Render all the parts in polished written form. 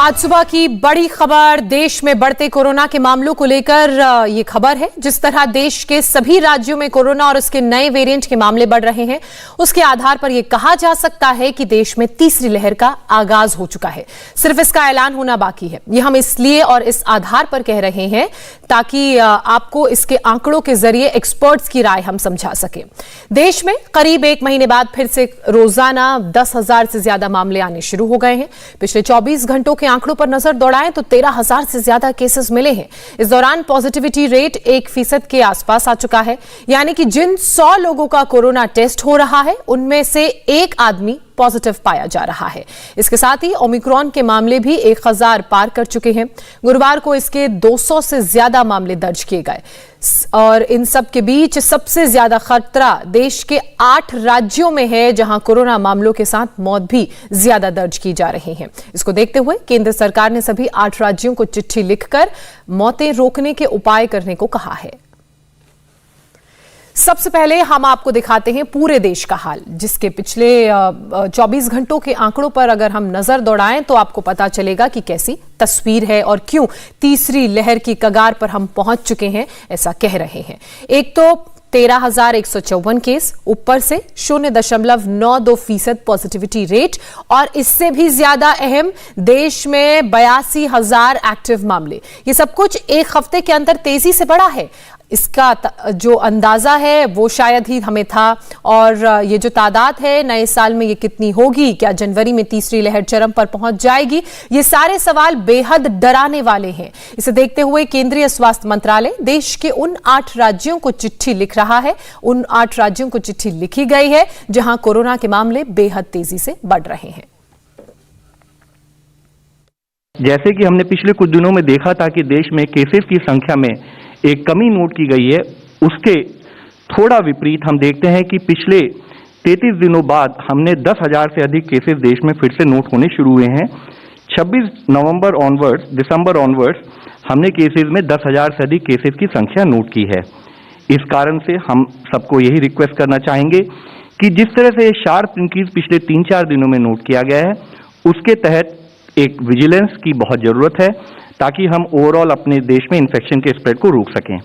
आज सुबह की बड़ी खबर, देश में बढ़ते कोरोना के मामलों को लेकर ये खबर है। जिस तरह देश के सभी राज्यों में कोरोना और उसके नए वेरिएंट के मामले बढ़ रहे हैं, उसके आधार पर यह कहा जा सकता है कि देश में तीसरी लहर का आगाज हो चुका है। सिर्फ इसका ऐलान होना बाकी है। यह हम इसलिए और इस आधार पर कह रहे हैं ताकि आपको इसके आंकड़ों के जरिए एक्सपर्ट्स की राय हम समझा सके। देश में करीब एक महीने बाद फिर से रोजाना 10,000 से ज्यादा मामले आने शुरू हो गए हैं। पिछले 24 घंटों के आंकड़ों पर नजर दौड़ाएं तो 13,000 से ज्यादा केसेस मिले हैं। इस दौरान पॉजिटिविटी रेट 1% के आसपास आ चुका है, यानी कि जिन 100 लोगों का कोरोना टेस्ट हो रहा है उनमें से एक आदमी पॉजिटिव पाया जा रहा है। इसके साथ ही ओमिक्रॉन के मामले भी 1,000 पार कर चुके हैं। गुरुवार को इसके 200 से ज्यादा मामले दर्ज किए गए और इन सब के बीच सबसे ज्यादा खतरा देश के 8 राज्यों में है, जहां कोरोना मामलों के साथ मौत भी ज्यादा दर्ज की जा रही हैं। इसको देखते हुए केंद्र सरकार ने सभी 8 राज्यों को चिट्ठी लिखकर मौतें रोकने के उपाय करने को कहा है। सबसे पहले हम आपको दिखाते हैं पूरे देश का हाल, जिसके पिछले 24 घंटों के आंकड़ों पर अगर हम नजर दौड़ाएं तो आपको पता चलेगा कि कैसी तस्वीर है और क्यों तीसरी लहर की कगार पर हम पहुंच चुके हैं, ऐसा कह रहे हैं। एक तो 13,154 केस, ऊपर से 0.92% पॉजिटिविटी रेट और इससे भी ज्यादा अहम देश में 82,000 एक्टिव मामले। ये सब कुछ एक हफ्ते के अंदर तेजी से बढ़ा है। इसका जो अंदाजा है वो शायद ही हमें था, और ये जो तादाद है नए साल में ये कितनी होगी, क्या जनवरी में तीसरी लहर चरम पर पहुंच जाएगी, ये सारे सवाल बेहद डराने वाले हैं। इसे देखते हुए केंद्रीय स्वास्थ्य मंत्रालय देश के उन 8 राज्यों को चिट्ठी लिख रहा है। उन 8 राज्यों को चिट्ठी लिखी गई है जहां कोरोना के मामले बेहद तेजी से बढ़ रहे हैं। जैसे कि हमने पिछले कुछ दिनों में देखा था कि देश में केसेस की संख्या में एक कमी नोट की गई है, उसके थोड़ा विपरीत हम देखते हैं कि पिछले 33 दिनों बाद हमने 10,000 से अधिक केसेस देश में फिर से नोट होने शुरू हुए हैं। 26 नवंबर ऑनवर्ड्स, दिसंबर ऑनवर्ड्स हमने केसेस में 10,000 से अधिक केसेस की संख्या नोट की है। इस कारण से हम सबको यही रिक्वेस्ट करना चाहेंगे कि जिस तरह से शार्प इंक्रीज पिछले 3-4 दिनों में नोट किया गया है, उसके तहत एक विजिलेंस की बहुत जरूरत है ताकि हम ओवरऑल अपने देश में इन्फेक्शन के स्प्रेड को रोक सकें।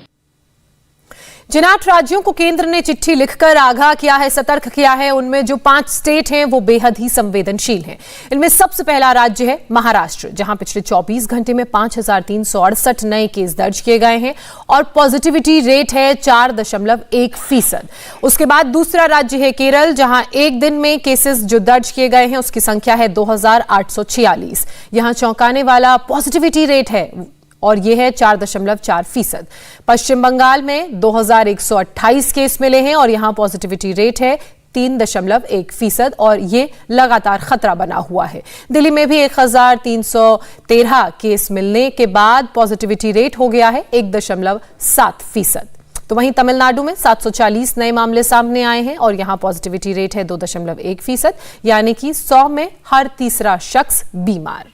जिन 8 राज्यों को केंद्र ने चिट्ठी लिखकर आगाह किया है, सतर्क किया है, उनमें जो 5 स्टेट हैं वो बेहद ही संवेदनशील हैं। इनमें सबसे पहला राज्य है महाराष्ट्र, जहां पिछले 24 घंटे में 5,368 नए केस दर्ज किए गए हैं और पॉजिटिविटी रेट है 4.1%। उसके बाद दूसरा राज्य है केरल, जहां एक दिन में केसेस जो दर्ज किए गए हैं उसकी संख्या है 2,846। यहां चौंकाने वाला पॉजिटिविटी रेट है और यह है 4.4%। पश्चिम बंगाल में 2,128 केस मिले हैं और यहां पॉजिटिविटी रेट है 3.1% और ये लगातार खतरा बना हुआ है। दिल्ली में भी 1,313 केस मिलने के बाद पॉजिटिविटी रेट हो गया है 1.7%। तो वहीं तमिलनाडु में 740 नए मामले सामने आए हैं और यहां पॉजिटिविटी रेट है 2.1%, यानी कि 100 में हर तीसरा शख्स बीमार।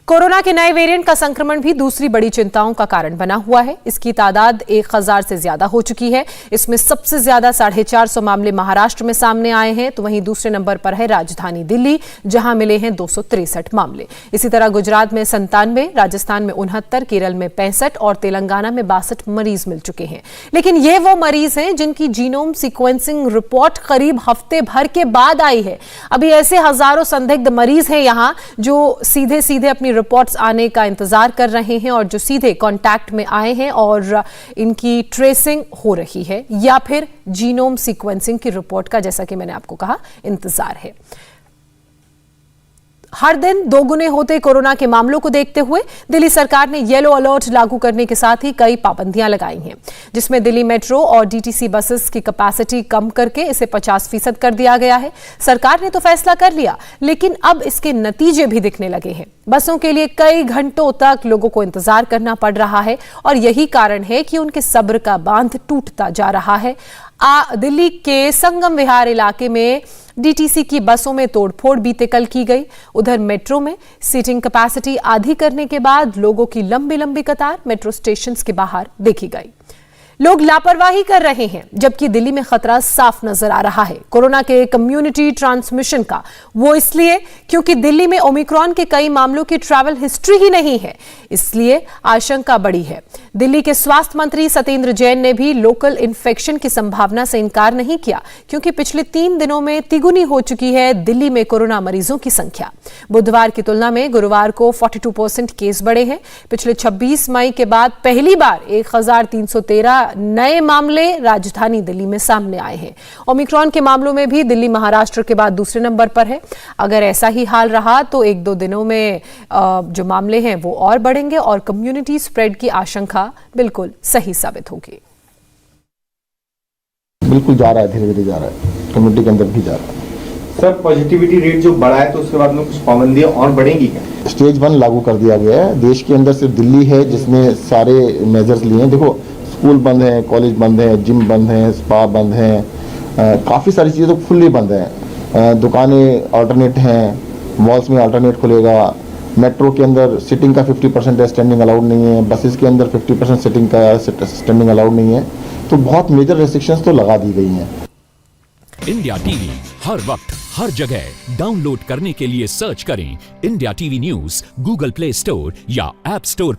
कोरोना के नए वेरिएंट का संक्रमण भी दूसरी बड़ी चिंताओं का कारण बना हुआ है। इसकी तादाद 1,000 से ज्यादा हो चुकी है। इसमें सबसे ज्यादा 450 मामले महाराष्ट्र में सामने आए हैं, तो वहीं दूसरे नंबर पर है राजधानी दिल्ली, जहां मिले हैं 263 मामले। इसी तरह गुजरात में 97, राजस्थान में 69, केरल में 65 और तेलंगाना में 62 मरीज मिल चुके हैं। लेकिन ये वो मरीज हैं जिनकी जीनोम सीक्वेंसिंग रिपोर्ट करीब हफ्ते भर के बाद आई है। अभी ऐसे हजारों संदिग्ध मरीज हैं यहां जो सीधे सीधे अपनी रिपोर्ट्स आने का इंतजार कर रहे हैं और जो सीधे कांटेक्ट में आए हैं और इनकी ट्रेसिंग हो रही है या फिर जीनोम सीक्वेंसिंग की रिपोर्ट का, जैसा कि मैंने आपको कहा, इंतजार है। हर दिन दोगुने होते कोरोना के मामलों को देखते हुए दिल्ली सरकार ने येलो अलर्ट लागू करने के साथ ही कई पाबंदियां लगाई हैं, जिसमें दिल्ली मेट्रो और डीटीसी बसेस की कैपेसिटी कम करके इसे 50% कर दिया गया है। सरकार ने तो फैसला कर लिया, लेकिन अब इसके नतीजे भी दिखने लगे हैं। बसों के लिए कई घंटों तक लोगों को इंतजार करना पड़ रहा है और यही कारण है कि उनके सब्र का बांध टूटता जा रहा है। दिल्ली के संगम विहार इलाके में डीटीसी की बसों में तोड़फोड़ बीते कल की गई। उधर मेट्रो में सीटिंग कैपेसिटी आधी करने के बाद लोगों की लंबी लंबी कतार मेट्रो स्टेशन के बाहर देखी गई। लोग लापरवाही कर रहे हैं, जबकि दिल्ली में खतरा साफ नजर आ रहा है कोरोना के कम्युनिटी ट्रांसमिशन का। वो इसलिए क्योंकि दिल्ली में ओमिक्रॉन के कई मामलों की ट्रैवल हिस्ट्री ही नहीं है, इसलिए आशंका बड़ी है। दिल्ली के स्वास्थ्य मंत्री सत्येंद्र जैन ने भी लोकल इन्फेक्शन की संभावना से इनकार नहीं किया, क्योंकि पिछले 3 दिनों में तिगुनी हो चुकी है दिल्ली में कोरोना मरीजों की संख्या। बुधवार की तुलना में गुरुवार को 42% केस बढ़े हैं। पिछले 26 मई के बाद पहली बार 1313 नए मामले राजधानी दिल्ली में सामने आए हैं। ओमिक्रॉन के मामलों में भी दिल्ली महाराष्ट्र के बाद दूसरे नंबर पर है। अगर ऐसा ही हाल रहा तो 1-2 दिनों में जो मामले हैं वो और बढ़ेंगे और कम्युनिटी स्प्रेड की आशंका बिल्कुल सही साबित होगी। बिल्कुल जा रहा है, धीरे धीरे जा रहा है, कम्युनिटी के अंदर भी जा रहा है। सर, पॉजिटिविटी रेट जो बढ़ा है तो उसके बाद में कुछ पाबंदियां और बढ़ेंगी क्या? स्टेज 1 लागू कर दिया गया है। देश के अंदर सिर्फ दिल्ली है जिसने सारे मेजर्स लिए हैं। देखो, स्कूल बंद है, कॉलेज बंद है, जिम बंद है, स्पा बंद है, काफ़ी सारी चीज़ें तो फुल्ली बंद हैं। दुकानें अल्टरनेट हैं, मॉल्स में अल्टरनेट खुलेगा। मेट्रो के अंदर सिटिंग का 50% है, स्टैंडिंग अलाउड नहीं है। बसेस के अंदर 50% सिटिंग का स्टैंडिंग अलाउड नहीं है। तो बहुत मेजर रेस्ट्रिक्शंस तो लगा दी गई हैं। इंडिया टीवी हर वक्त हर जगह डाउनलोड करने के लिए सर्च करें India TV news Google play store या ऐप स्टोर पर।